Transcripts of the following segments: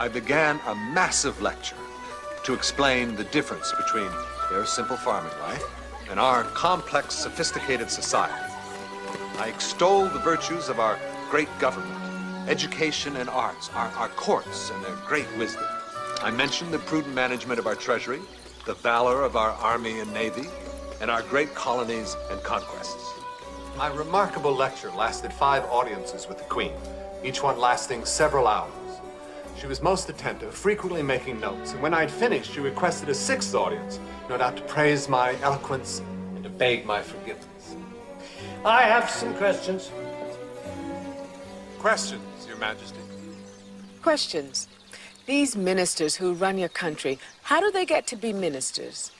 I began a massive lecture to explain the difference between their simple farming life and our complex, sophisticated society. I extolled the virtues of our great government, education and arts, our courts and their great wisdom. I mentioned the prudent management of our treasury, the valor of our army and navy, and our great colonies and conquests. My remarkable lecture lasted 5 audiences with the Queen, each one lasting several hours. She was most attentive, frequently making notes, and when I'd finished, she requested a 6th audience, no doubt to praise my eloquence and to beg my forgiveness. I have some questions. Questions, Your Majesty? Questions. These ministers who run your country, how do they get to be ministers?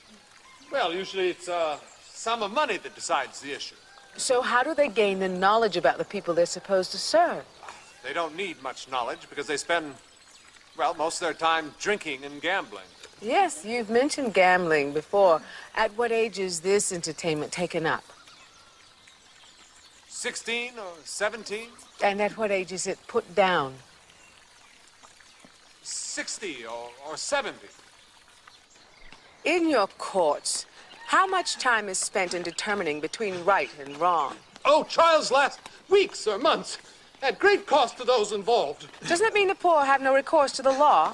Well, usually it's a sum of money that decides the issue. So how do they gain the knowledge about the people they're supposed to serve? They don't need much knowledge because they spend, well, most of their time drinking and gambling. Yes, you've mentioned gambling before. At what age is this entertainment taken up? 16 or 17? And at what age is it put down? 60 or 70. In your courts, how much time is spent in determining between right and wrong? Oh, trials last weeks or months, at great cost to those involved. Doesn't it mean the poor have no recourse to the law?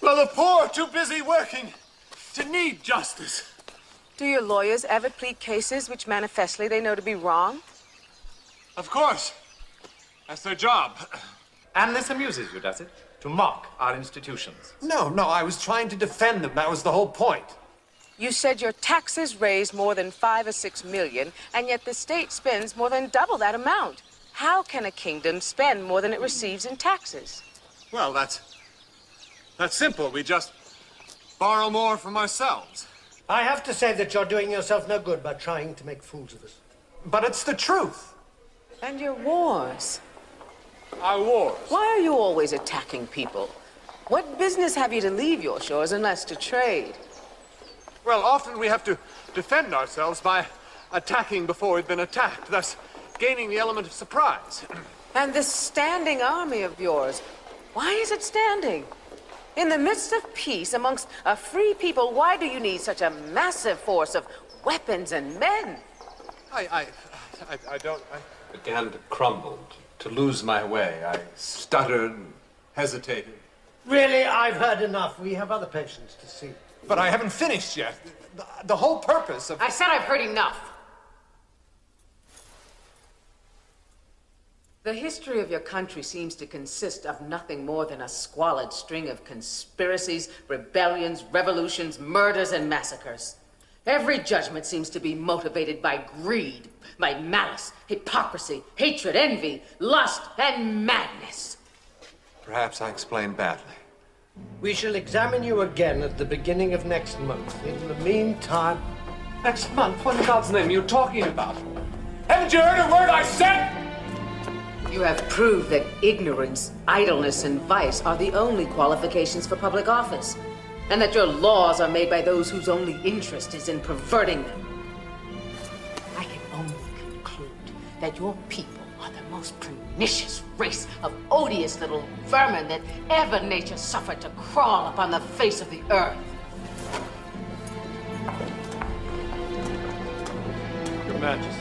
Well, the poor are too busy working to need justice. Do your lawyers ever plead cases which manifestly they know to be wrong? Of course. That's their job. And this amuses you, does it? To mock our institutions. No, I was trying to defend them. That was the whole point. You said your taxes raised more than 5 or 6 million, and yet the state spends more than double that amount. How can a kingdom spend more than it receives in taxes? Well, that's simple. We just borrow more from ourselves. I have to say that you're doing yourself no good by trying to make fools of us. But it's the truth. And your wars. Our wars. Why are you always attacking people? What business have you to leave your shores unless to trade? Well, often we have to defend ourselves by attacking before we've been attacked, thus gaining the element of surprise. And this standing army of yours, why is it standing? In the midst of peace amongst a free people, why do you need such a massive force of weapons and men? I began to crumble, to lose my way. I stuttered and hesitated. Really, I've heard enough. We have other patients to see. But I haven't finished yet. The whole purpose of... I said I've heard enough. The history of your country seems to consist of nothing more than a squalid string of conspiracies, rebellions, revolutions, murders, and massacres. Every judgment seems to be motivated by greed, by malice, hypocrisy, hatred, envy, lust, and madness. Perhaps I explained badly. We shall examine you again at the beginning of next month. In the meantime... Next month? What in God's name are you talking about? Haven't you heard a word I said? You have proved that ignorance, idleness, and vice are the only qualifications for public office, and that your laws are made by those whose only interest is in perverting them. I can only conclude that your people are the most pernicious race of odious little vermin that ever nature suffered to crawl upon the face of the earth. Your Majesty.